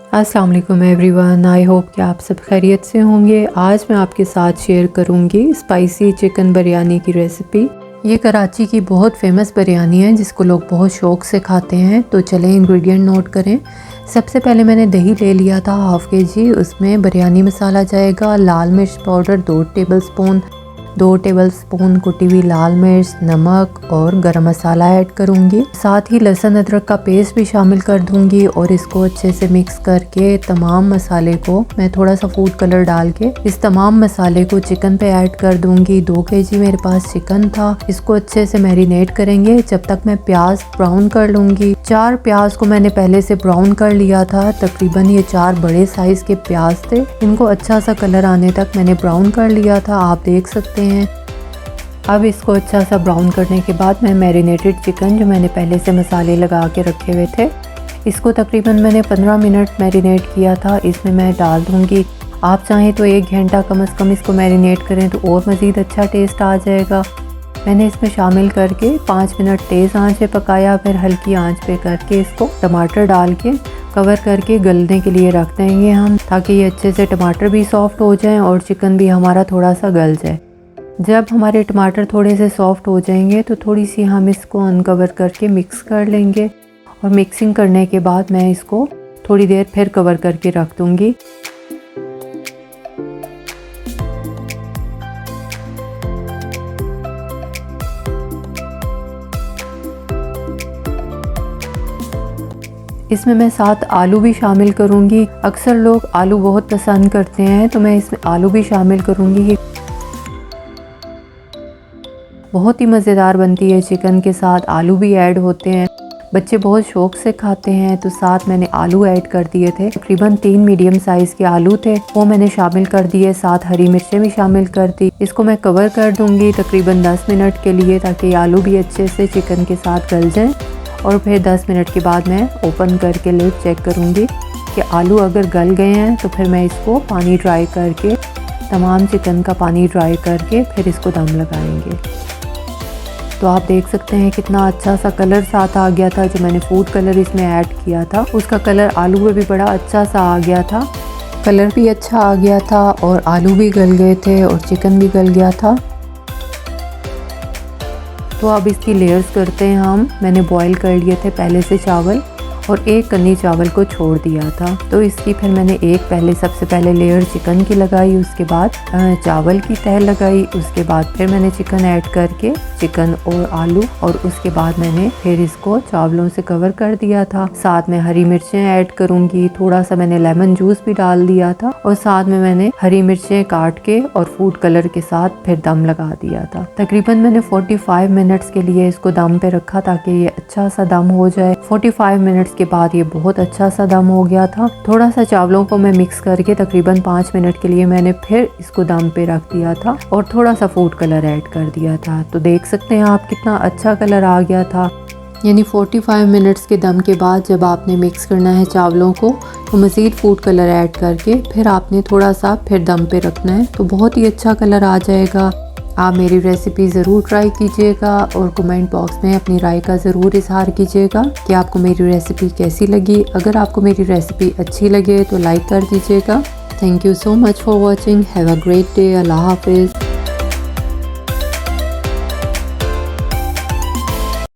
अस्सलाम वालेकुम everyone, I hope कि आप सब खैरियत से होंगे। आज मैं आपके साथ शेयर करूंगी स्पाइसी चिकन बिरयानी की रेसिपी। ये कराची की बहुत फेमस बिरयानी है जिसको लोग बहुत शौक़ से खाते हैं। तो चलें इंग्रेडिएंट नोट करें। सबसे पहले मैंने दही ले लिया था हाफ़ kg। उसमें बिरयानी मसाला जाएगा, लाल मिर्च पाउडर 2 टेबलस्पून, 2 टेबलस्पून कुटी हुई लाल मिर्च, नमक और गरम मसाला ऐड करूंगी। साथ ही लहसुन अदरक का पेस्ट भी शामिल कर दूंगी और इसको अच्छे से मिक्स करके तमाम मसाले को मैं थोड़ा सा फूड कलर डाल के इस तमाम मसाले को चिकन पे ऐड कर दूंगी। 2 kg मेरे पास चिकन था। इसको अच्छे से मैरिनेट करेंगे जब तक मैं प्याज ब्राउन कर लूंगी। 4 प्याज को मैंने पहले से ब्राउन कर लिया था। तकरीबन ये 4 बड़े साइज के प्याज थे। इनको अच्छा सा कलर आने तक मैंने ब्राउन कर लिया था, आप देख सकते हैं। अब इसको अच्छा सा ब्राउन करने के बाद मैं मैरिनेटेड चिकन जो मैंने पहले से मसाले लगा के रखे हुए थे, इसको तकरीबन मैंने 15 मिनट मैरिनेट किया था। इसमें मैं डाल दूंगी। आप चाहें तो 1 घंटा कम से कम इसको मैरिनेट करें तो और मज़ीद अच्छा टेस्ट आ जाएगा। मैंने इसमें शामिल करके 5 मिनट तेज़ आंच पे पकाया, फिर हल्की आंच पे करके इसको टमाटर डाल के कवर करके गलने के लिए रख देंगे हम, ताकि ये अच्छे से टमाटर भी सॉफ्ट हो जाएं और चिकन भी हमारा थोड़ा सा गल जाए। जब हमारे टमाटर थोड़े से सॉफ्ट हो जाएंगे तो थोड़ी सी हम इसको अनकवर करके मिक्स कर लेंगे और मिक्सिंग करने के बाद मैं इसको थोड़ी देर फिर कवर करके रख दूंगी। इसमें मैं 7 आलू भी शामिल करूंगी। अक्सर लोग आलू बहुत पसंद करते हैं तो मैं इसमें आलू भी शामिल करूंगी। बहुत ही मज़ेदार बनती है चिकन के साथ, आलू भी ऐड होते हैं। बच्चे बहुत शौक़ से खाते हैं तो साथ मैंने आलू ऐड कर दिए थे। तकरीबन 3 मीडियम साइज़ के आलू थे, वो मैंने शामिल कर दिए। साथ हरी मिर्चें भी शामिल कर दी। इसको मैं कवर कर दूंगी तकरीबन 10 मिनट के लिए, ताकि आलू भी अच्छे से चिकन के साथ गल जाएं। और फिर 10 मिनट के बाद मैं ओपन करके लिड चेक करूँगी कि आलू अगर गल गए हैं तो फिर मैं इसको पानी ड्राई करके, तमाम चिकन का पानी ड्राई करके फिर इसको दम लगाएंगे। तो आप देख सकते हैं कितना अच्छा सा कलर साथ आ गया था। जो मैंने फूड कलर इसमें ऐड किया था उसका कलर आलू में भी बड़ा अच्छा सा आ गया था। कलर भी अच्छा आ गया था और आलू भी गल गए थे और चिकन भी गल गया था। तो अब इसकी लेयर्स करते हैं हम। मैंने बॉईल कर लिए थे पहले से चावल और 1 कन्नी चावल को छोड़ दिया था। तो इसकी फिर मैंने सबसे पहले लेयर चिकन की लगाई, उसके बाद चावल की तह लगाई, उसके बाद फिर मैंने चिकन ऐड करके चिकन और आलू, और उसके बाद मैंने फिर इसको चावलों से कवर कर दिया था। साथ में हरी मिर्चें ऐड करूँगी, थोड़ा सा मैंने लेमन जूस भी डाल दिया था और साथ में मैंने हरी मिर्चें काट के और फूड कलर के साथ फिर दम लगा दिया था। तकरीबन मैंने 45 मिनट्स के लिए इसको दम पे रखा ताकि ये अच्छा सा दम हो जाए। 45 मिनट्स के बाद ये बहुत अच्छा सा दम हो गया था। थोड़ा सा चावलों को मैं मिक्स करके तकरीबन 5 मिनट के लिए मैंने फिर इसको दम पे रख दिया था और थोड़ा सा फूड कलर ऐड कर दिया था। तो देख सकते हैं आप कितना अच्छा कलर आ गया था। यानी 45 मिनट्स के दम के बाद जब आपने मिक्स करना है चावलों को तो मज़ीद फूड कलर ऐड करके फिर आपने थोड़ा सा फिर दम पे रखना है, तो बहुत ही अच्छा कलर आ जाएगा। आप मेरी रेसिपी ज़रूर ट्राई कीजिएगा और कमेंट बॉक्स में अपनी राय का ज़रूर इजहार कीजिएगा कि आपको मेरी रेसिपी कैसी लगी। अगर आपको मेरी रेसिपी अच्छी लगे तो लाइक कर दीजिएगा। Thank you so much for watching. Have a great day. अल्लाह हाफिज़।